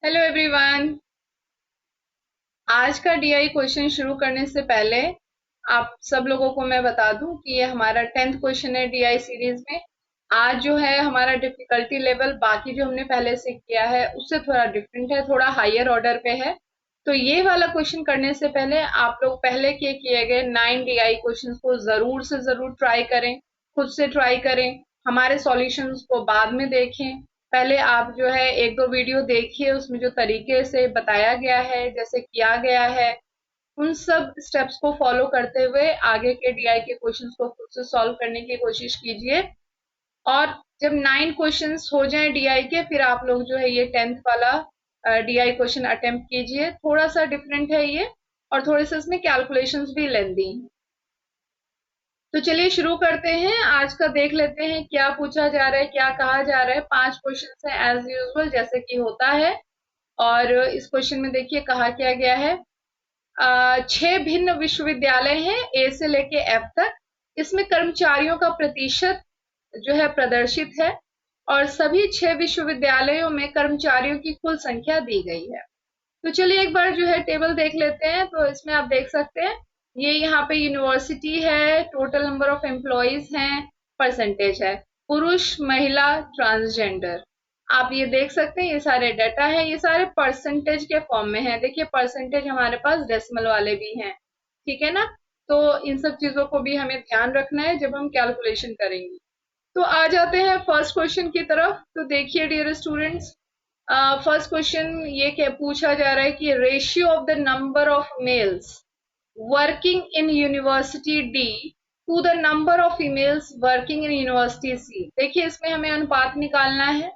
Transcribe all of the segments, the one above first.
Hello everyone. आज का DI question शुरू करने से पहले आप सब लोगों को मैं बता दूं कि ये हमारा 10th क्वेश्चन है डीआई सीरीज में। आज जो है हमारा डिफिकल्टी लेवल बाकी जो हमने पहले से किया है उससे थोड़ा डिफरेंट है, थोड़ा हायर ऑर्डर पे है। तो ये वाला क्वेश्चन करने से पहले आप लोग पहले के किए गए 9 डीआई क्वेश्चंस को जरूर से जरूर ट्राई करें, खुद से ट्राई करें। हमारे सॉल्यूशंस को बाद में देखें। पहले आप जो है एक दो वीडियो देखिए, उसमें जो तरीके से बताया गया है, जैसे किया गया है, उन सब स्टेप्स को फॉलो करते हुए आगे के डीआई के क्वेश्चंस को खुद से सॉल्व करने की कोशिश कीजिए। और जब 9 क्वेश्चंस हो जाएं डीआई के, फिर आप लोग जो है ये 10th वाला डीआई क्वेश्चन अटेम्प्ट कीजिए। थोड़ा सा डिफरेंट है ये, और थोड़े से इसमें कैलकुलेशंस भी लेंदी हैं। तो चलिए शुरू करते हैं। आज का देख लेते हैं क्या पूछा जा रहा है, क्या कहा जा रहा है। 5 क्वेश्चन है एज यूजुअल, जैसे कि होता है। और इस क्वेश्चन में देखिए कहा क्या गया है। 6 भिन्न विश्वविद्यालय हैं ए से लेके एफ तक। इसमें कर्मचारियों का प्रतिशत जो है प्रदर्शित है, और सभी 6 विश्वविद्यालयों में कर्मचारियों की कुल संख्या दी गई है। तो चलिए एक बार जो है टेबल देख लेते हैं। तो इसमें आप देख सकते हैं ये यहाँ पे यूनिवर्सिटी है, टोटल नंबर ऑफ एम्प्लॉइज हैं, परसेंटेज है, पुरुष, महिला, ट्रांसजेंडर। आप ये देख सकते हैं, ये सारे डाटा है, ये सारे परसेंटेज के फॉर्म में है। देखिए परसेंटेज हमारे पास डेसिमल वाले भी हैं, ठीक है ना। तो इन सब चीजों को भी हमें ध्यान रखना है जब हम कैलकुलेशन करेंगे। तो आ जाते हैं फर्स्ट क्वेश्चन की तरफ। तो देखिए डियर स्टूडेंट्स, फर्स्ट क्वेश्चन ये क्या पूछा जा रहा है कि ratio of the number of males working in university D to the number of females working in university C. देखिए इसमें हमें अनुपात निकालना है,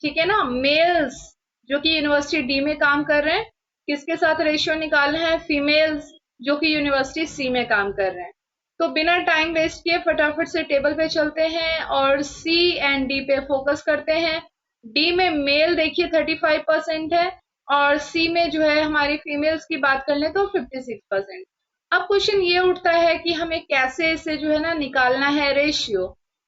ठीक है ना। मेल्स जो कि यूनिवर्सिटी डी में काम कर रहे हैं, किसके साथ रेशियो निकालना है, फीमेल्स जो कि यूनिवर्सिटी सी में काम कर रहे हैं। तो बिना टाइम वेस्ट किए फटाफट से टेबल पे चलते हैं और सी एंड डी पे फोकस करते हैं। डी में मेल देखिए 35% है, और सी में जो है हमारी फीमेल्स की बात कर लें तो 56%। अब क्वेश्चन ये उठता है कि हमें कैसे इसे जो है ना निकालना है रेशियो।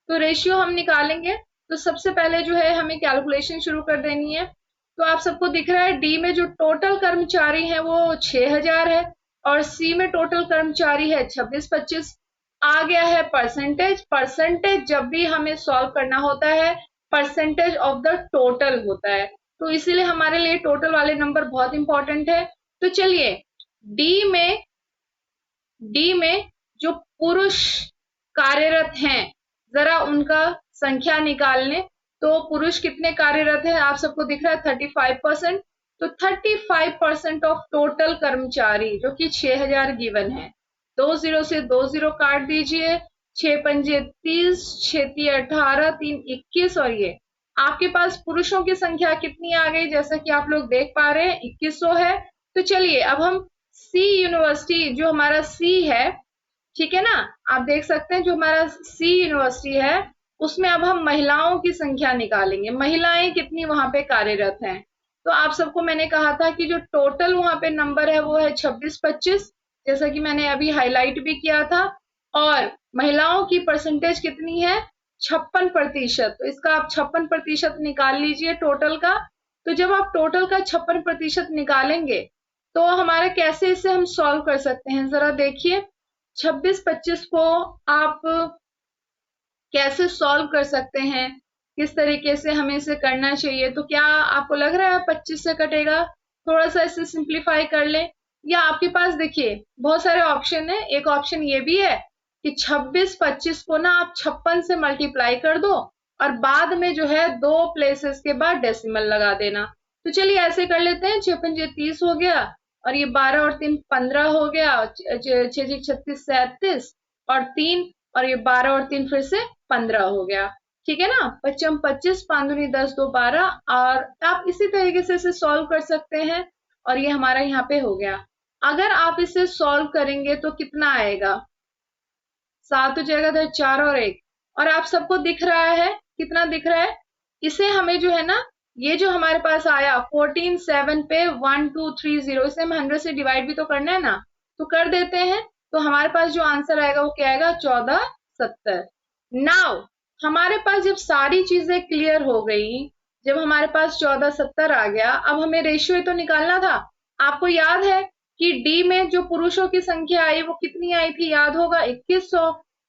तो रेशियो हम निकालेंगे तो सबसे पहले जो है हमें कैलकुलेशन शुरू कर देनी है। तो आप सबको दिख रहा है डी में जो टोटल कर्मचारी है वो 6000 है, और सी में टोटल कर्मचारी है 26-25। आ गया है परसेंटेज। परसेंटेज जब भी हमें सॉल्व करना होता है परसेंटेज ऑफ द टोटल होता है, तो इसीलिए हमारे लिए टोटल वाले नंबर बहुत इंपॉर्टेंट है। तो चलिए डी में डी में जो पुरुष कार्यरत हैं, जरा उनका संख्या निकाल लें। तो पुरुष कितने कार्यरत हैं, आप सबको दिख रहा है 35%। तो 35% ऑफ टोटल कर्मचारी जो कि 6000 गिवन है। 20 से 20 काट दीजिए, 6 पंजे 30, 6 × 3 = 18, 3 × 21, और ये आपके पास पुरुषों की संख्या कितनी आ गई, जैसा कि आप लोग देख पा रहे हैं 2100 है। तो चलिए अब हम सी यूनिवर्सिटी जो हमारा सी है, ठीक है ना, आप देख सकते हैं जो हमारा सी यूनिवर्सिटी है उसमें अब हम महिलाओं की संख्या निकालेंगे। महिलाएं कितनी वहां पे कार्यरत हैं। तो आप सबको मैंने कहा था कि जो टोटल वहां पे नंबर है वो है 26-25, जैसा कि मैंने अभी हाईलाइट भी किया था। और महिलाओं की परसेंटेज कितनी है, 56%। तो इसका आप 56% निकाल लीजिए टोटल का। तो जब आप टोटल का 56% निकालेंगे तो हमारा कैसे इसे हम सॉल्व कर सकते हैं, जरा देखिए। 26-25 को आप कैसे सॉल्व कर सकते हैं, किस तरीके से हमें इसे करना चाहिए। तो क्या आपको लग रहा है 25 से कटेगा? थोड़ा सा इसे सिंप्लीफाई कर लें। या आपके पास देखिए बहुत सारे ऑप्शन है। एक ऑप्शन ये भी है कि 26-25 को ना आप 56 से मल्टीप्लाई कर दो, और बाद में जो है 2 प्लेसेस के बाद डेसिमल लगा देना। तो चलिए ऐसे कर लेते हैं। 6 पंजे 30 हो गया, और ये 12 और 3 15 हो गया, 6 6 36 37, और 3, और ये 12 और 3 फिर से 15 हो गया, ठीक है ना। 25-25, 5 दूनी 10, 2 12। और आप इसी तरीके से इसे सॉल्व कर सकते हैं, और ये हमारा यहाँ पे हो गया। अगर आप इसे सॉल्व करेंगे तो कितना आएगा, 7 हो जाएगा, तो 4 और 1। और आप सबको दिख रहा है, कितना दिख रहा है। इसे हमें जो है ना, ये जो हमारे पास आया 14 7 पे 1 2 3 0, इसे हम 100 से डिवाइड भी तो करना है ना, तो कर देते हैं। तो हमारे पास जो आंसर आएगा वो क्या आएगा, 1470। नाउ हमारे पास जब सारी चीजें क्लियर हो गई, जब हमारे पास 1470 आ गया, अब हमें रेशियो तो निकालना था। आपको याद है कि डी में जो पुरुषों की संख्या आई वो कितनी आई थी, याद होगा 2100,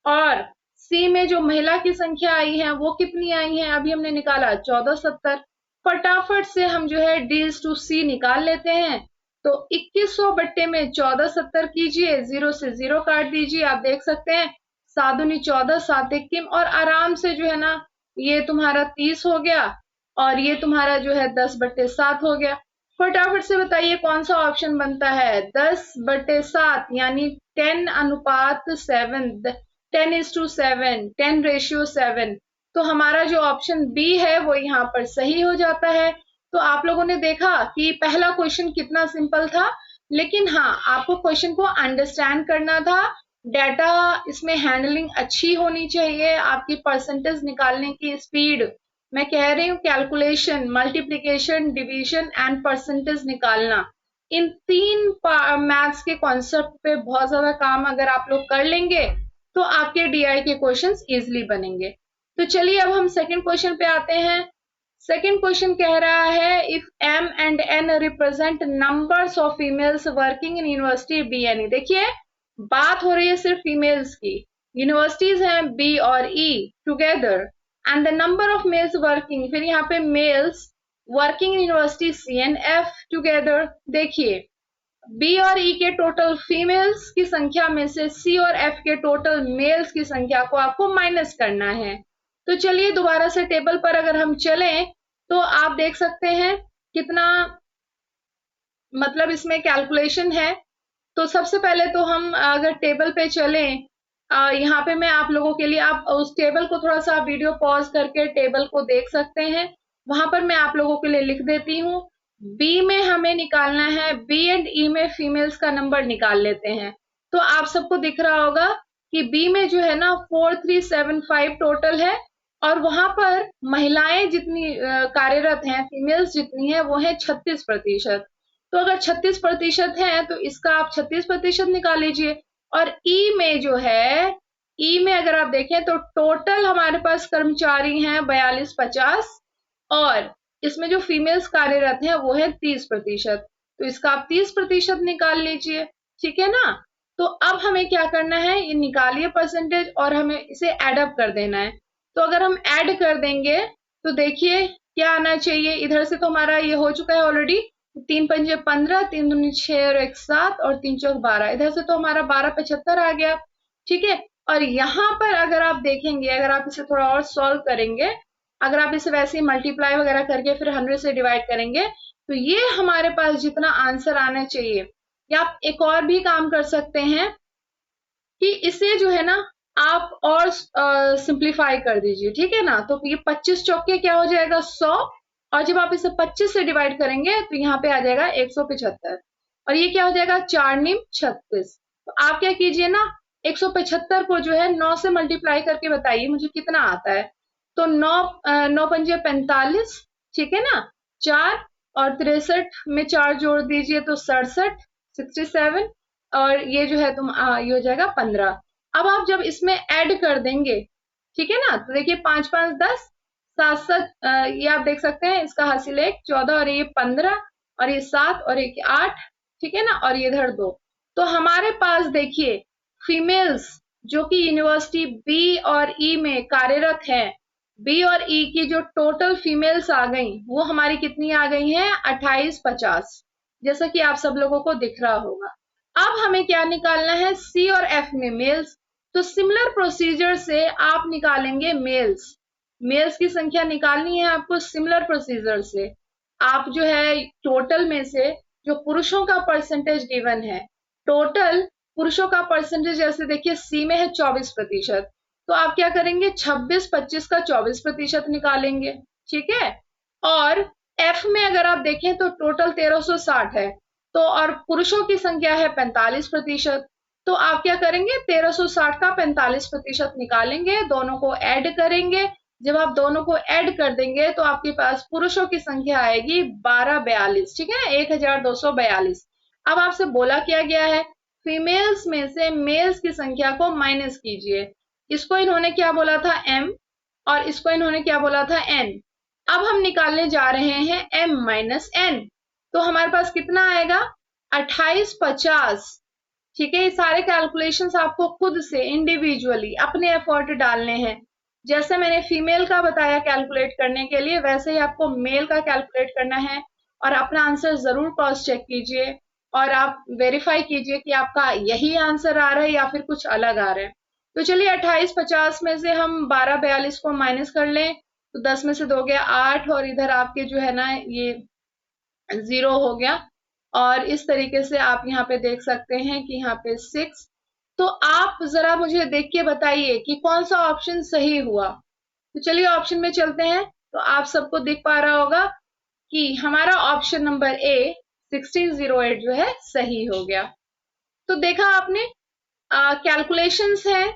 और सी में जो महिला की संख्या आई है वो कितनी आई है, अभी हमने निकाला 1470। फटाफट से हम जो है डी टू सी निकाल लेते हैं। तो 2100 बट्टे में 1470 कीजिए, 0 से 0 काट दीजिए, आप देख सकते हैं 7 दूनी 14, 7 एक तीन, और आराम से जो है ना ये तुम्हारा 30 हो गया, और ये तुम्हारा जो है 10/7 हो गया। फटाफट से बताइए कौन सा ऑप्शन बनता है, 10/7 यानी 10:7, 10:7, 10:7। तो हमारा जो ऑप्शन बी है वो यहाँ पर सही हो जाता है। तो आप लोगों ने देखा कि पहला क्वेश्चन कितना सिंपल था, लेकिन हाँ आपको क्वेश्चन को अंडरस्टैंड करना था, डाटा इसमें हैंडलिंग अच्छी होनी चाहिए, आपकी परसेंटेज निकालने की स्पीड, मैं कह रही हूँ calculation, multiplication, division and percentage निकालना, इन 3 मैथ्स के कॉन्सेप्ट पे बहुत ज्यादा काम अगर आप लोग कर लेंगे तो आपके डीआई के क्वेश्चंस इजीली बनेंगे। तो चलिए अब हम सेकंड क्वेश्चन पे आते हैं। सेकंड क्वेश्चन कह रहा है if M and N represent numbers of females working in university B N E. देखिए बात हो रही है सिर्फ फीमेल्स की, यूनिवर्सिटीज हैं बी और E together, and the number of males working, फिर यहाँ पे males working in university C and F together. देखिए बी और ई के टोटल फीमेल्स की संख्या में से सी और एफ के टोटल मेल्स की संख्या को आपको माइनस करना है। तो चलिए दोबारा से टेबल पर अगर हम चलें तो आप देख सकते हैं कितना मतलब इसमें कैलकुलेशन है। तो सबसे पहले तो हम अगर टेबल पे चलें, यहाँ पे मैं आप लोगों के लिए, आप उस टेबल को थोड़ा सा वीडियो पॉज करके टेबल को देख सकते हैं, वहां पर मैं आप लोगों के लिए लिख देती हूँ। बी में हमें निकालना है, बी एंड ई में फीमेल्स का नंबर निकाल लेते हैं। तो आप सबको दिख रहा होगा कि बी में जो है ना 4375 टोटल है, और वहां पर महिलाएं जितनी कार्यरत हैं, फीमेल्स जितनी है वो है 36%। तो अगर 36% है तो इसका आप 36% निकाल लीजिए। और ई में जो है, ई में अगर आप देखें तो टोटल हमारे पास कर्मचारी हैं 4250, और इसमें जो फीमेल्स कार्यरत हैं वो है 30%। तो इसका आप 30% निकाल लीजिए, ठीक है ना। तो अब हमें क्या करना है, ये निकालिए परसेंटेज और हमें इसे एडअप कर देना है। तो अगर हम ऐड कर देंगे तो देखिए क्या आना चाहिए, इधर से तो हमारा ये हो चुका है ऑलरेडी, 3 पंजे 15, 3 दूनी 6 और 1 7 और 3 चौक 12, इधर से तो हमारा 1275 आ गया, ठीक है। और यहाँ पर अगर आप देखेंगे, अगर आप इसे थोड़ा और सॉल्व करेंगे, अगर आप इसे वैसे ही मल्टीप्लाई वगैरह करके फिर 100 से डिवाइड करेंगे तो ये हमारे पास जितना आंसर आना चाहिए, या आप एक और भी काम कर सकते हैं कि इसे जो है ना आप और सिंप्लीफाई कर दीजिए, ठीक है ना। तो ये 25 चौके क्या हो जाएगा 100, और जब आप इसे 25 से डिवाइड करेंगे तो यहाँ पे आ जाएगा 175, और ये क्या हो जाएगा 4 निम 36। तो आप क्या कीजिए ना, 175 को जो है 9 से मल्टीप्लाई करके बताइए मुझे कितना आता है। तो 9 पंजे 45, ठीक है ना, 4 और 63 में 4 जोड़ दीजिए तो 67, 67, और ये जो है ये हो जाएगा 15। अब आप जब इसमें ऐड कर देंगे, ठीक है ना, तो देखिए 5 5 10, 7 7, ये आप देख सकते हैं इसका हासिल 1 14, और ये 15, और ये 7, और एक 8, ठीक है ना, और ये इधर 2। तो हमारे पास देखिए फीमेल्स जो कि यूनिवर्सिटी बी और ई में कार्यरत है, बी और ई की जो टोटल फीमेल्स आ गई वो हमारी कितनी आ गई हैं 2850, जैसा कि आप सब लोगों को दिख रहा होगा। अब हमें क्या निकालना है, सी और एफ में मेल्स। तो सिमिलर प्रोसीजर से आप निकालेंगे मेल्स, मेल्स की संख्या निकालनी है आपको सिमिलर प्रोसीजर से। आप जो है टोटल में से जो पुरुषों का परसेंटेज गिवन है, टोटल पुरुषों का परसेंटेज जैसे देखिए सी में है 24%, तो आप क्या करेंगे 26 25 का 24% निकालेंगे, ठीक है। और एफ में अगर आप देखें तो टोटल 1360 है, तो और पुरुषों की संख्या है 45%, तो आप क्या करेंगे 1360 का 45% निकालेंगे, दोनों को ऐड करेंगे। जब आप दोनों को ऐड कर देंगे तो आपके पास पुरुषों की संख्या आएगी 1242, ठीक है, 1242। अब आपसे बोला क्या गया है, फीमेल्स में से मेल्स की संख्या को माइनस कीजिए। इसको इन्होंने क्या बोला था m, और इसको इन्होंने क्या बोला था n। अब हम निकालने जा रहे हैं m माइनस n, तो हमारे पास कितना आएगा 2850। ठीक है, ये सारे कैलकुलेशंस आपको खुद से इंडिविजुअली अपने एफर्ट डालने हैं। जैसे मैंने फीमेल का बताया कैलकुलेट करने के लिए, वैसे ही आपको मेल का कैलकुलेट करना है। और अपना आंसर जरूर क्रॉस चेक कीजिए और आप वेरीफाई कीजिए कि आपका यही आंसर आ रहा है या फिर कुछ अलग आ रहा है। तो चलिए 2850 में से हम 1242 को माइनस कर लें, तो 10 में से 2 गया 8, और इधर आपके जो है ना ये 0 हो गया। और इस तरीके से आप यहाँ पे देख सकते हैं कि यहाँ पे 6। तो आप जरा मुझे देख के बताइए कि कौन सा ऑप्शन सही हुआ। तो चलिए ऑप्शन में चलते हैं। तो आप सबको दिख पा रहा होगा कि हमारा ऑप्शन नंबर ए 1608 जो है सही हो गया। तो देखा आपने, कैलकुलेशंस है,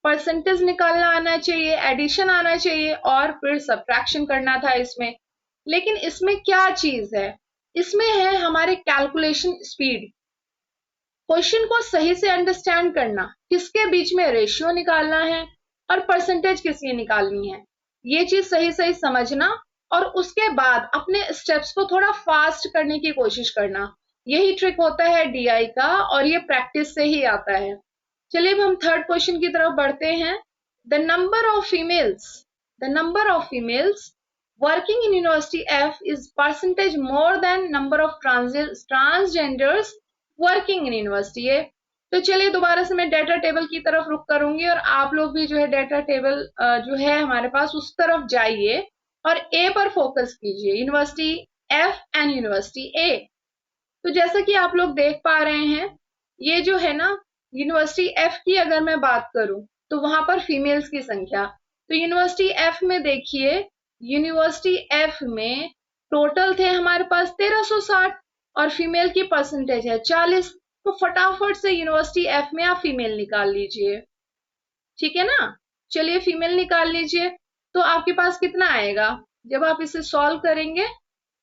परसेंटेज निकालना आना चाहिए, एडिशन आना चाहिए और फिर सब्ट्रैक्शन करना था इसमें। लेकिन इसमें क्या चीज है, इसमें है हमारे कैलकुलेशन स्पीड, क्वेश्चन को सही से अंडरस्टैंड करना, किसके बीच में रेशियो निकालना है और परसेंटेज किसकी निकालनी है, ये चीज सही सही समझना और उसके बाद अपने स्टेप्स को थोड़ा फास्ट करने की कोशिश करना। यही ट्रिक होता है डीआई का और ये प्रैक्टिस से ही आता है। चलिए अब हम थर्ड क्वेश्चन की तरफ बढ़ते हैं। The number of females working in university F is percentage more than number of transgenders working in university A। तो चलिए दोबारा से मैं डेटा टेबल की तरफ रुख करूंगी और आप लोग भी जो है डेटा टेबल जो है हमारे पास उस तरफ जाइए और ए पर फोकस कीजिए, university F and university A. तो जैसा कि आप लोग देख पा रहे हैं, ये जो है ना यूनिवर्सिटी एफ की अगर मैं बात करूं तो वहां पर फीमेल्स की संख्या, तो यूनिवर्सिटी एफ में देखिए, यूनिवर्सिटी एफ में टोटल थे हमारे पास 1360 और फीमेल की परसेंटेज है 40। तो फटाफट से यूनिवर्सिटी एफ में आप फीमेल निकाल लीजिए, ठीक है ना। चलिए फीमेल निकाल लीजिए, तो आपके पास कितना आएगा जब आप इसे सॉल्व करेंगे।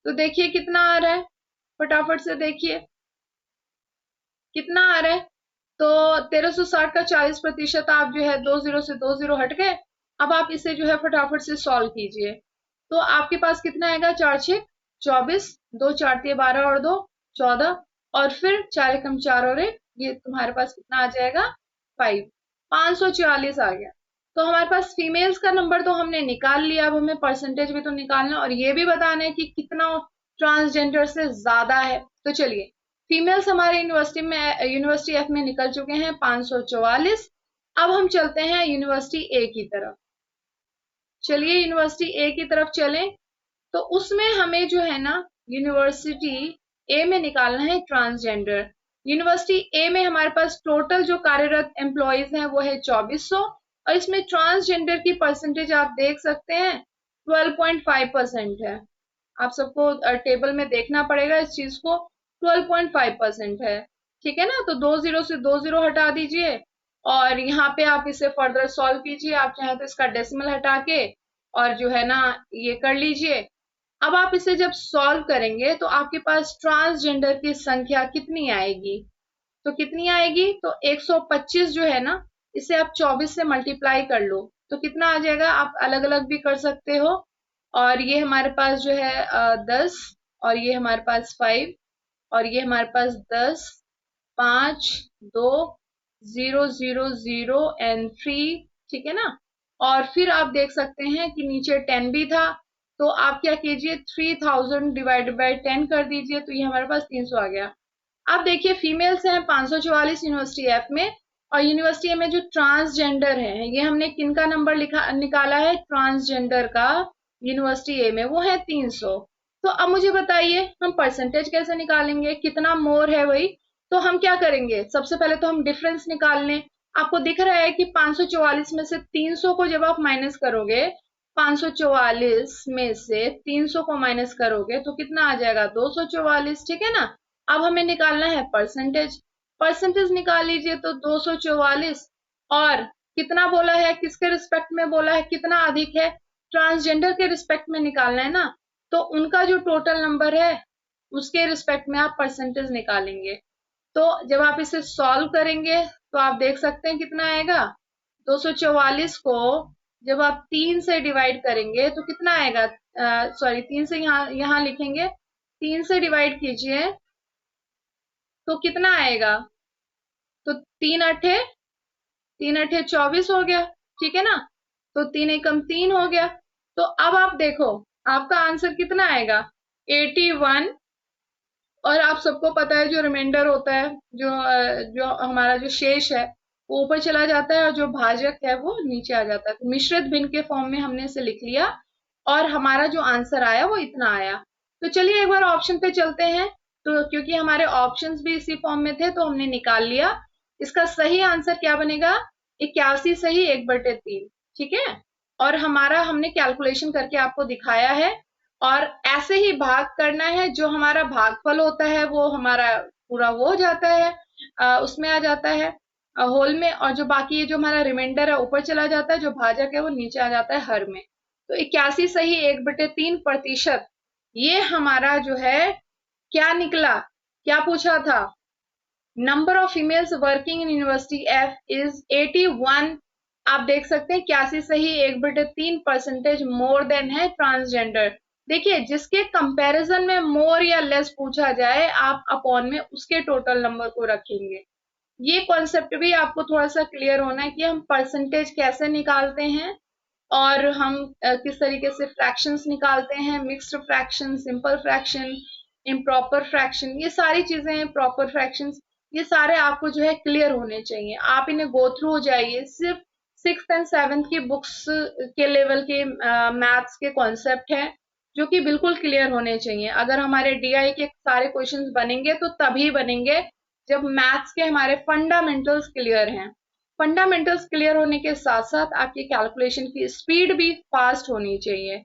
तो देखिए कितना आ रहा है, फटाफट से देखिए कितना आ रहा है। तो 1360 का 40% आप जो है 20 से 20 हट गए। अब आप इसे जो है फटाफट से सॉल्व कीजिए, तो आपके पास कितना आएगा 4 6 24, 2 4 12 और 2 14, और फिर 4 एकम 4 और 1, ये तुम्हारे पास कितना आ जाएगा 5, 544 आ गया। तो हमारे पास फीमेल्स का नंबर तो हमने निकाल लिया, अब हमें परसेंटेज भी तो निकालना और ये भी बताना है कि कितना ट्रांसजेंडर से ज्यादा है। तो चलिए फीमेल्स हमारे यूनिवर्सिटी एफ में निकल चुके हैं 544। अब हम चलते हैं यूनिवर्सिटी ए की तरफ। चलिए यूनिवर्सिटी ए की तरफ चलें, तो उसमें हमें जो है ना यूनिवर्सिटी ए में निकालना है ट्रांसजेंडर। यूनिवर्सिटी ए में हमारे पास टोटल जो कार्यरत एम्प्लॉयज हैं वो है 2400 और इसमें ट्रांसजेंडर की परसेंटेज आप देख सकते हैं 12.5% है। आप सबको टेबल में देखना पड़ेगा इस चीज को, 12.5% है, ठीक है ना। तो 20 से 20 हटा दीजिए और यहाँ पे आप इसे फर्दर सॉल्व कीजिए। आप चाहे तो इसका डेसिमल हटा के और जो है ना ये कर लीजिए। अब आप इसे जब सॉल्व करेंगे तो आपके पास ट्रांसजेंडर की संख्या कितनी आएगी, तो कितनी आएगी, तो 125 जो है ना, इसे आप 24 से मल्टीप्लाई कर लो तो कितना आ जाएगा। आप अलग अलग भी कर सकते हो, और ये हमारे पास जो है 10 और ये हमारे पास 5 और ये हमारे पास 10 5 2 0 0 0 एंड 3, ठीक है ना। और फिर आप देख सकते हैं कि नीचे 10 भी था, तो आप क्या कीजिए 3000 डिवाइडेड बाय 10 कर दीजिए, तो ये हमारे पास 300 आ गया। आप देखिए फीमेल्स हैं 544 यूनिवर्सिटी एफ में, और यूनिवर्सिटी में जो ट्रांसजेंडर है ये हमने किनका नंबर निकाला है, ट्रांसजेंडर का यूनिवर्सिटी ए में वो है 300। तो अब मुझे बताइए हम परसेंटेज कैसे निकालेंगे, कितना मोर है वही। तो हम क्या करेंगे, सबसे पहले तो हम डिफरेंस निकाल लें। आपको दिख रहा है कि 544 में से 300 को जब आप माइनस करोगे, 544 में से 300 को माइनस करोगे तो कितना आ जाएगा 244, ठीक है ना। अब हमें निकालना है परसेंटेज, परसेंटेज निकाल लीजिए। तो 244 और कितना बोला है, किसके रिस्पेक्ट में बोला है, कितना अधिक है, ट्रांसजेंडर के रिस्पेक्ट में निकालना है ना। तो उनका जो टोटल नंबर है उसके रिस्पेक्ट में आप परसेंटेज निकालेंगे। तो जब आप इसे सॉल्व करेंगे तो आप देख सकते हैं कितना आएगा, 244 को जब आप 3 से डिवाइड करेंगे तो कितना आएगा, सॉरी 3 से यहाँ यहाँ लिखेंगे, 3 से डिवाइड कीजिए तो कितना आएगा? तो 3 अठे 24 हो गया, ठीक है ना? तो 3 एकम 3 हो गया। तो अब आप देखो आपका आंसर कितना आएगा? 81। और आप सबको पता है जो रिमाइंडर होता है, जो हमारा जो शेष है वो ऊपर चला जाता है और जो भाजक है वो नीचे आ जाता है। तो मिश्रित भिन्न के फॉर्म में हमने इसे लिख लिया और हमारा जो आंसर आया वो इतना आया। तो चलिए एक बार ऑप्शन पे चलते हैं। तो क्योंकि हमारे ऑप्शंस भी इसी फॉर्म में थे तो हमने निकाल लिया। इसका सही आंसर क्या बनेगा? 81 सही 1/3, ठीक है। और हमारा हमने कैलकुलेशन करके आपको दिखाया है। और ऐसे ही भाग करना है, जो हमारा भागफल होता है वो हमारा पूरा वो हो जाता है, उसमें आ जाता है होल में, और जो बाकी ये जो हमारा रिमाइंडर है ऊपर चला जाता है, जो भाजक है वो नीचे आ जाता है हर में। तो 81 सही 1/3%। ये हमारा जो है क्या निकला? क्या पूछा था? Number of females working in university F is 81। आप देख सकते हैं 81 सही 1/3% मोर देन है ट्रांसजेंडर। देखिए जिसके कंपैरिजन में मोर या लेस पूछा जाए, आप अपॉन में उसके टोटल नंबर को रखेंगे। ये कॉन्सेप्ट भी आपको थोड़ा सा क्लियर होना है कि हम परसेंटेज कैसे निकालते हैं और हम किस तरीके से फ्रैक्शंस निकालते हैं, mixed fraction, simple fraction, improper fraction, ये सारी चीजें, प्रॉपर फ्रैक्शंस, ये सारे आपको जो है क्लियर होने चाहिए। आप इन्हें गो थ्रू हो जाइए। सिर्फ 6th एंड 7th की बुक्स के लेवल के मैथ्स के कॉन्सेप्ट हैं जो कि बिल्कुल क्लियर होने चाहिए। अगर हमारे डीआई के सारे क्वेश्चंस बनेंगे तो तभी बनेंगे जब मैथ्स के हमारे फंडामेंटल्स क्लियर हैं। फंडामेंटल्स क्लियर होने के साथ साथ आपकी कैलकुलेशन की स्पीड भी फास्ट होनी चाहिए।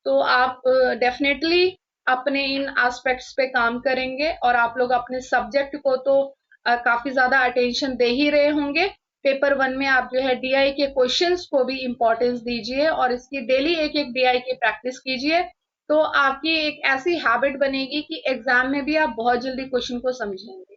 तो आप डेफिनेटली अपने इन एस्पेक्ट्स पे काम करेंगे और आप लोग अपने सब्जेक्ट को तो काफी ज्यादा अटेंशन दे ही रहे होंगे। पेपर 1 में आप जो है डीआई के क्वेश्चंस को भी इंपॉर्टेंस दीजिए और इसकी डेली एक एक डीआई की प्रैक्टिस कीजिए। तो आपकी एक ऐसी हैबिट बनेगी कि एग्जाम में भी आप बहुत जल्दी क्वेश्चन को समझेंगे।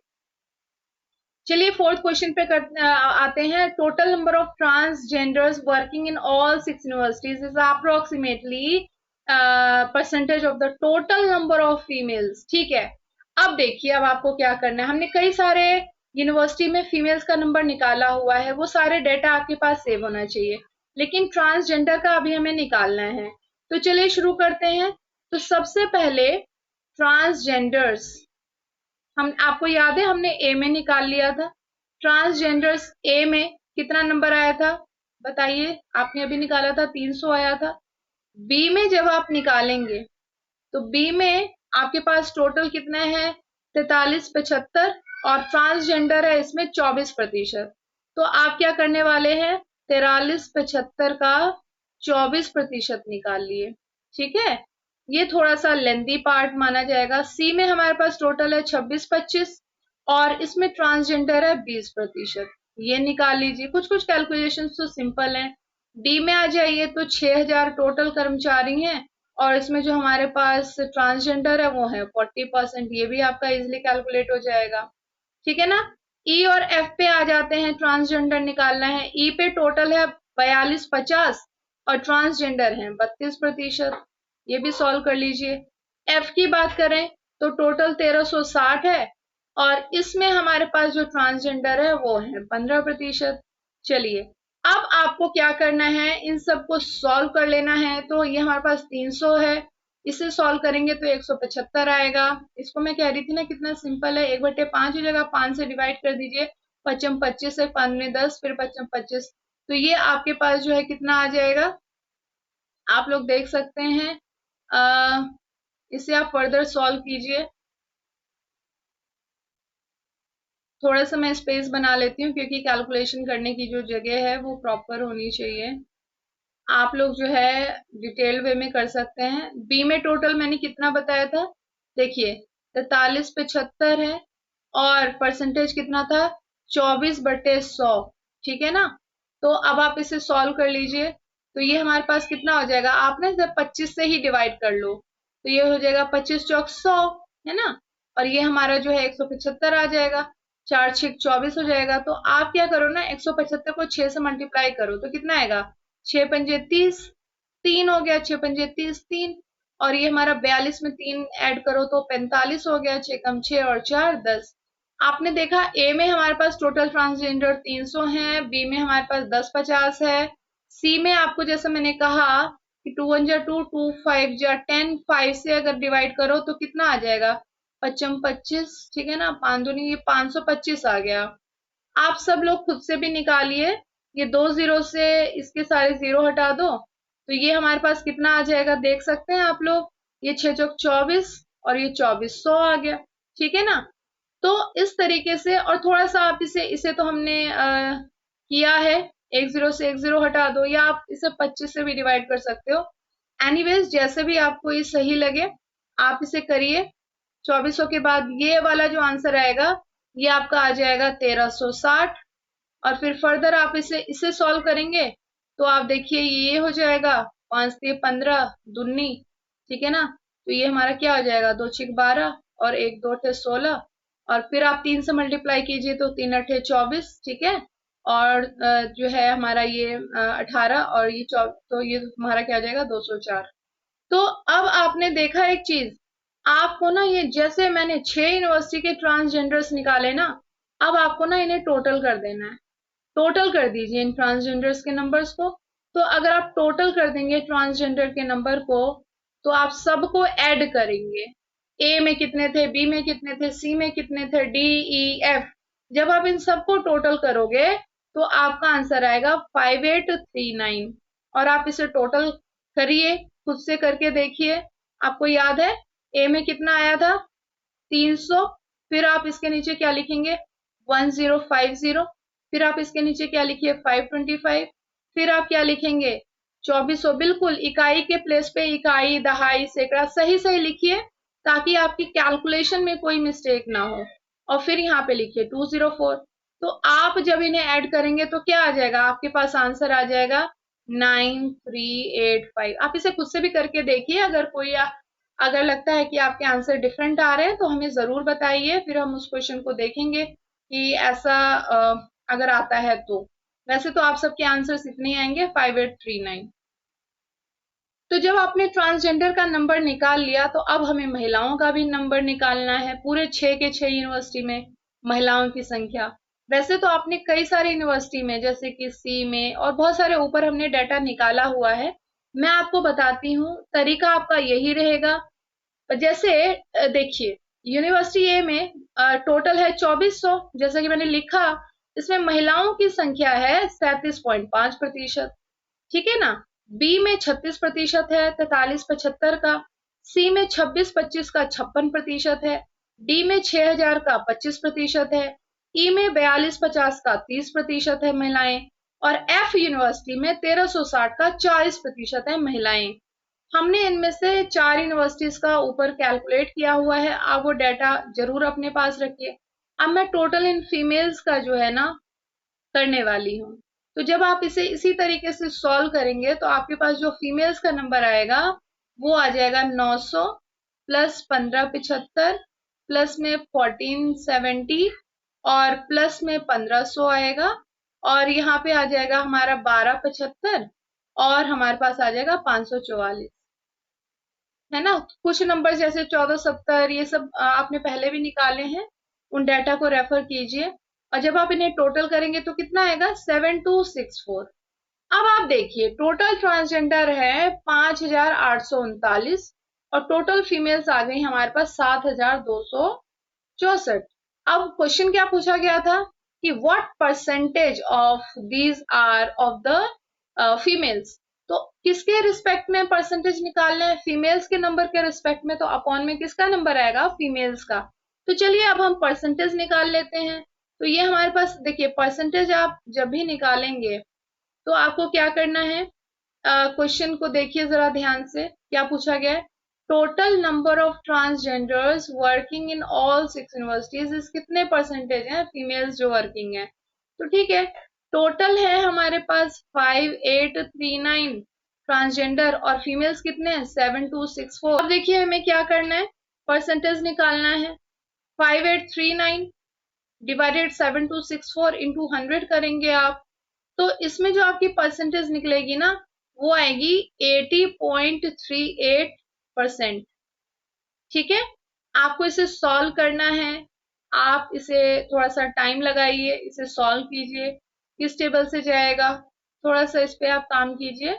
चलिए फोर्थ क्वेश्चन पे आते हैं। Total number of transgenders working in all 6 universities is approximately percentage of the total number of females. ठीक है, अब देखिए अब आपको क्या करना है। हमने कई सारे यूनिवर्सिटी में फीमेल्स का नंबर निकाला हुआ है, वो सारे डेटा आपके पास सेव होना चाहिए, लेकिन ट्रांसजेंडर का अभी हमें निकालना है। तो चलिए शुरू करते हैं। तो सबसे पहले ट्रांसजेंडर्स, हम आपको याद है हमने ए में निकाल लिया था। ट्रांसजेंडर्स ए में कितना नंबर आया था बताइए? आपने अभी निकाला था 300 आया था। बी में जब आप निकालेंगे तो बी में आपके पास टोटल कितना है? 4375, और ट्रांसजेंडर है इसमें 24%। तो आप क्या करने वाले हैं? 4375 का 24% निकाल लिए, ठीक है। ये थोड़ा सा लेंदी पार्ट माना जाएगा। सी में हमारे पास टोटल है 2625 और इसमें ट्रांसजेंडर है 20%। ये निकाल लीजिए। कुछ कुछ कैलकुलेशन तो सिंपल है। डी में आ जाइए तो 6000 टोटल कर्मचारी हैं और इसमें जो हमारे पास ट्रांसजेंडर है वो है 40%। ये भी आपका इजिली कैलकुलेट हो जाएगा, ठीक है ना। ई और एफ पे आ जाते हैं। ट्रांसजेंडर निकालना है। ई पे टोटल है 4250 और ट्रांसजेंडर है 32%। ये भी सॉल्व कर लीजिए। एफ की बात करें तो टोटल 1360 है और इसमें हमारे पास जो ट्रांसजेंडर है वो है 15%। चलिए अब आपको क्या करना है? इन सबको सॉल्व कर लेना है। तो ये हमारे पास 300 है, इसे सॉल्व करेंगे तो 175 आएगा। इसको मैं कह रही थी ना कितना सिंपल है। 1/5 हो जाएगा, 5 से डिवाइड कर दीजिए। 55 25 है, 5 में 10, फिर 55 25। तो ये आपके पास जो है कितना आ जाएगा? आप लोग देख सकते हैं। इसे आप फर्दर सॉल्व कीजिए। थोड़ा सा मैं स्पेस बना लेती हूँ क्योंकि कैलकुलेशन करने की जो जगह है वो प्रॉपर होनी चाहिए। आप लोग जो है डिटेल वे में कर सकते हैं। बी में टोटल मैंने कितना बताया था? देखिए 4375 है और परसेंटेज कितना था? 24/100, ठीक है ना। तो अब आप इसे सॉल्व कर लीजिए। तो ये हमारे पास कितना हो जाएगा? आपने जब 25 से ही डिवाइड कर लो तो ये हो जाएगा 25 चौक 100, है ना। और ये हमारा जो है 175 आ जाएगा। 4 6 24 हो जाएगा। तो आप क्या करो ना, 175 को 6 से मल्टीप्लाई करो तो कितना आएगा? 6 पंजे 30। 3 हो गया, 6 पंजे 30, 3, और ये हमारा 42 में 3 ऐड करो तो 45 हो गया, 6 कम 6 और 4 10। आपने देखा ए में हमारे पास टोटल ट्रांसजेंडर 300 है, बी में हमारे पास 10 50 है, सी में आपको जैसे मैंने कहा कि 2 1 जा 2, 2 5 जा 10, 5 से अगर डिवाइड करो तो कितना आ जाएगा, 55 25, ठीक है ना, 5 दूनी ये 525 आ गया। आप सब लोग खुद से भी निकालिए, ये 2 जीरो से इसके सारे जीरो हटा दो तो ये हमारे पास कितना आ जाएगा देख सकते हैं आप लोग, ये 6 चौक 24 और ये 2400 आ गया, ठीक है ना। तो इस तरीके से, और थोड़ा सा आप इसे इसे तो हमने किया है, एक जीरो से एक जीरो हटा दो, या आप इसे 25 से भी डिवाइड कर सकते हो। एनीवेज जैसे भी आपको ये सही लगे आप इसे करिए। 2400 के बाद ये वाला जो आंसर आएगा ये आपका आ जाएगा 1360, और फिर फर्दर आप इसे इसे सॉल्व करेंगे तो आप देखिए ये हो जाएगा 5 से 15 दुन्नी, ठीक है ना, तो ये हमारा क्या हो जाएगा, 2 छिक 12 और 1 2 अठे 16, और फिर आप 3 से मल्टीप्लाई कीजिए तो 3 अठे 24, ठीक है, और जो है हमारा ये 18 और ये तो ये हमारा क्या हो जाएगा 204। तो अब आपने देखा एक चीज, आपको ना ये जैसे मैंने 6 यूनिवर्सिटी के ट्रांसजेंडर्स निकाले ना, अब आपको ना इन्हें टोटल कर देना है, टोटल कर दीजिए इन ट्रांसजेंडर्स के नंबर्स को। तो अगर आप टोटल कर देंगे ट्रांसजेंडर के नंबर को तो आप सबको ऐड करेंगे, ए में कितने थे, बी में कितने थे, सी में कितने थे, डी ई एफ, जब आप इन सबको टोटल करोगे तो आपका आंसर आएगा 5839, और आप इसे टोटल करिए, खुद से करके देखिए। आपको याद है ए में कितना आया था, 300, फिर आप इसके नीचे क्या लिखेंगे 1050, फिर आप इसके नीचे क्या लिखिए 525, फिर आप क्या लिखेंगे 2400, बिल्कुल इकाई के प्लेस पे इकाई दहाई सैकड़ा सही सही लिखिए ताकि आपकी कैलकुलेशन में कोई मिस्टेक ना हो, और फिर यहाँ पे लिखिए 204। तो आप जब इन्हें ऐड करेंगे तो क्या आ जाएगा, आपके पास आंसर आ जाएगा 9385। आप इसे खुद से भी करके देखिए, अगर कोई अगर लगता है कि आपके आंसर डिफरेंट आ रहे हैं तो हमें जरूर बताइए, फिर हम उस क्वेश्चन को देखेंगे कि ऐसा अगर आता है तो। वैसे तो आप सबके आंसर्स इतने ही आएंगे 5839। तो जब आपने ट्रांसजेंडर का नंबर निकाल लिया तो अब हमें महिलाओं का भी नंबर निकालना है, पूरे 6 के 6 यूनिवर्सिटी में महिलाओं की संख्या। वैसे तो आपने कई सारे यूनिवर्सिटी में जैसे कि सी में और बहुत सारे ऊपर हमने डाटा निकाला हुआ है, मैं आपको बताती हूँ तरीका आपका यही रहेगा। जैसे देखिए यूनिवर्सिटी ए में टोटल है 2400, जैसा कि मैंने लिखा, इसमें महिलाओं की संख्या है 37.5%, ठीक है ना। बी में 36% है, 4375 का, सी में 2625 का 56% है, डी में 6000 का 25% है, ई में 4250 का 30% है महिलाएं, और एफ यूनिवर्सिटी में 1360 का 40% है महिलाएं। हमने इनमें से 4 यूनिवर्सिटीज का ऊपर कैलकुलेट किया हुआ है, आप वो डाटा जरूर अपने पास रखिए। अब मैं टोटल इन फीमेल्स का जो है ना करने वाली हूँ। तो जब आप इसे इसी तरीके से सॉल्व करेंगे तो आपके पास जो फीमेल्स का नंबर आएगा वो आ जाएगा 900 प्लस 1575 प्लस में 1470 और प्लस में 1500 आएगा, और यहाँ पे आ जाएगा हमारा 1275, और हमारे पास आ जाएगा 544, है ना। कुछ नंबर जैसे 1470 ये सब आपने पहले भी निकाले हैं, उन डाटा को रेफर कीजिए, और जब आप इन्हें टोटल करेंगे तो कितना आएगा 7264। अब आप देखिए टोटल ट्रांसजेंडर है 5839, और टोटल फीमेल्स आ गई हमारे पास 7264। अब क्वेश्चन क्या पूछा गया था कि what percentage of these are of the females, तो किसके रिस्पेक्ट में परसेंटेज निकालना है, फीमेल्स के नंबर के रिस्पेक्ट में, तो अपॉन में किसका नंबर आएगा, फीमेल्स का। तो चलिए अब हम परसेंटेज निकाल लेते हैं। तो ये हमारे पास देखिए परसेंटेज आप जब भी निकालेंगे तो आपको क्या करना है, क्वेश्चन को देखिए जरा ध्यान से, क्या पूछा गया है, total number of transgenders working in all 6 universities इस कितने परसेंटेज हैं फीमेल्स जो वर्किंग है। तो ठीक है, टोटल है हमारे पास 5839 ट्रांसजेंडर, और फीमेल्स कितने हैं 7264। अब देखिए हमें क्या करना है, परसेंटेज निकालना है, 5839 डिवाइडेड 7264 इंटू 100 करेंगे आप, तो इसमें जो आपकी परसेंटेज निकलेगी ना वो आएगी 80.38%। ठीक है, आपको इसे सॉल्व करना है। आप इसे थोड़ा सा टाइम लगाइए, इसे सॉल्व कीजिए, किस टेबल से जाएगा, थोड़ा सा इस पे आप काम कीजिए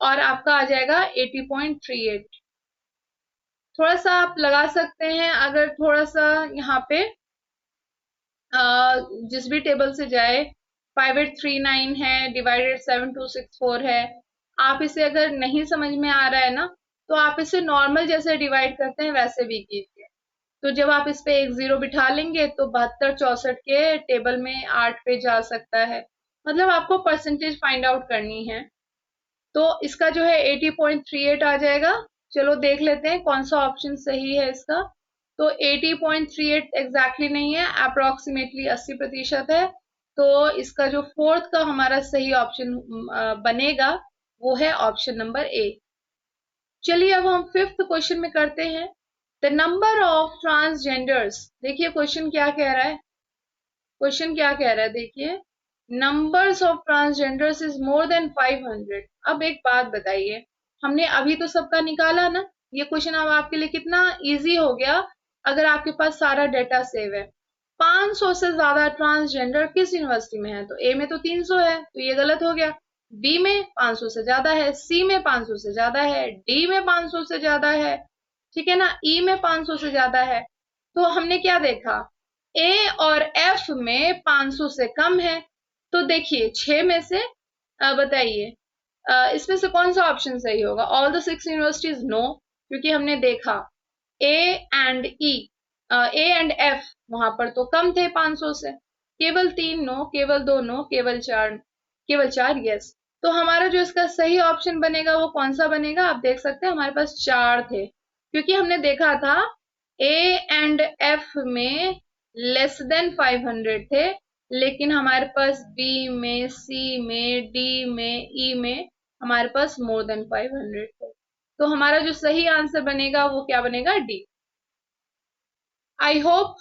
और आपका आ जाएगा 80.38। थोड़ा सा आप लगा सकते हैं, अगर थोड़ा सा यहाँ पे जिस भी टेबल से जाए, 5839 है डिवाइडेड 7264 है। आप इसे अगर नहीं समझ में आ रहा है ना, तो आप इसे नॉर्मल जैसे डिवाइड करते हैं वैसे भी कीजिए। तो जब आप इस पे एक जीरो बिठा लेंगे तो 72 64 के टेबल में 8 पे जा सकता है। मतलब आपको परसेंटेज फाइंड आउट करनी है। तो इसका जो है 80.38 आ जाएगा। चलो देख लेते हैं कौन सा ऑप्शन सही है इसका। तो 80.38 एग्जैक्टली नहीं है, अप्रोक्सीमेटली 80% है। तो इसका जो फोर्थ का हमारा सही ऑप्शन बनेगा वो है ऑप्शन नंबर ए। चलिए अब हम फिफ्थ क्वेश्चन में करते हैं। द नंबर ऑफ ट्रांसजेंडर्स, देखिए क्वेश्चन क्या कह रहा है। क्वेश्चन क्या कह रहा है देखिए, numbers of transgenders is more than 500। अब एक बात बताइए, हमने अभी तो सबका निकाला ना, ये क्वेश्चन अब आपके लिए कितना इजी हो गया अगर आपके पास सारा डेटा सेव है। 500 से ज्यादा ट्रांसजेंडर किस यूनिवर्सिटी में है? तो ए में तो 300 है, तो ये गलत हो गया। बी में 500 से ज्यादा है, सी में 500 से ज्यादा है, डी में 500 से ज्यादा है, ठीक है ना, ई में 500 से ज्यादा है। तो हमने क्या देखा, ए और एफ में 500 से कम है। तो देखिए 6 में से बताइए इसमें से कौन सा ऑप्शन सही होगा? ऑल द 6 यूनिवर्सिटीज नो, क्योंकि हमने देखा A and E, A and F वहां पर तो कम थे 500 से। केवल 3 नो, केवल 2 नो, केवल चार यस। तो हमारा जो इसका सही ऑप्शन बनेगा वो कौन सा बनेगा? आप देख सकते हैं हमारे पास 4 थे, क्योंकि हमने देखा था ए एंड एफ में लेस देन 500 थे, लेकिन हमारे पास बी में, सी में, डी में, ई में हमारे पास मोर देन 500 थे। तो हमारा जो सही आंसर बनेगा वो क्या बनेगा? डी। आई होप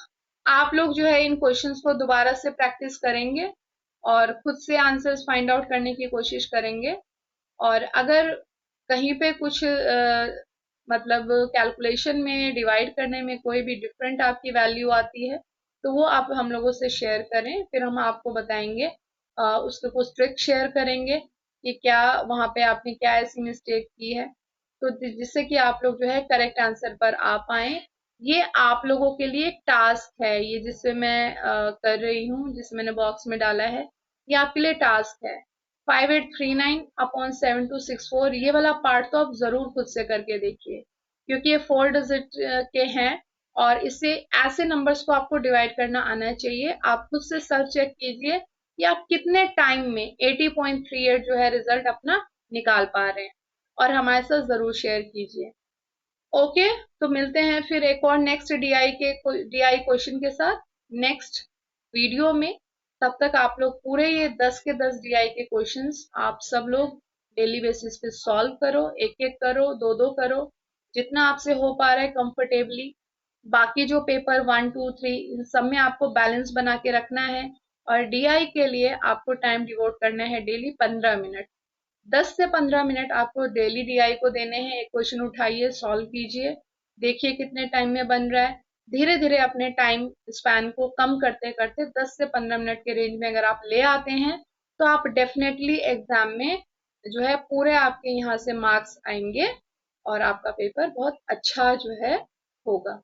आप लोग जो है इन क्वेश्चंस को दोबारा से प्रैक्टिस करेंगे और खुद से आंसर्स फाइंड आउट करने की कोशिश करेंगे। और अगर कहीं पे कुछ मतलब कैलकुलेशन में, डिवाइड करने में कोई भी डिफरेंट आपकी वैल्यू आती है, तो वो आप हम लोगों से शेयर करें, फिर हम आपको बताएंगे, उसको कुछ ट्रिक शेयर करेंगे कि क्या वहां पे आपने क्या ऐसी मिस्टेक की है, तो जिससे कि आप लोग जो है करेक्ट आंसर पर आ पाए। ये आप लोगों के लिए टास्क है, ये जिससे मैं कर रही हूँ, जिसे मैंने बॉक्स में डाला है, ये आपके लिए टास्क है। 5839/7264 ये वाला पार्ट तो आप जरूर खुद से करके देखिए, क्योंकि ये 4 डिजिट के हैं और इससे ऐसे नंबर्स को आपको डिवाइड करना आना चाहिए। आप खुद से सेल्फ चेक कीजिए कि आप कितने टाइम में 80.38 जो है रिजल्ट अपना निकाल पा रहे हैं, और हमारे साथ जरूर शेयर कीजिए। ओके, तो मिलते हैं फिर एक और नेक्स्ट डीआई क्वेश्चन के साथ नेक्स्ट वीडियो में। तब तक आप लोग पूरे ये 10 के 10 डीआई के क्वेश्चंस आप सब लोग डेली बेसिस पे सॉल्व करो, एक एक करो, दो दो करो, जितना आपसे हो पा रहा है कंफर्टेबली। बाकी जो पेपर 1 2 3 इन सब में आपको बैलेंस बना के रखना है, और डीआई के लिए आपको टाइम डिवोट करना है डेली 15 मिनट। 10 से 15 मिनट आपको डेली डीआई को देने हैं। एक क्वेश्चन उठाइए, सॉल्व कीजिए, देखिए कितने टाइम में बन रहा है। धीरे धीरे अपने टाइम स्पैन को कम करते करते 10 से 15 मिनट के रेंज में अगर आप ले आते हैं, तो आप डेफिनेटली एग्जाम में जो है पूरे आपके यहाँ से मार्क्स आएंगे और आपका पेपर बहुत अच्छा जो है होगा।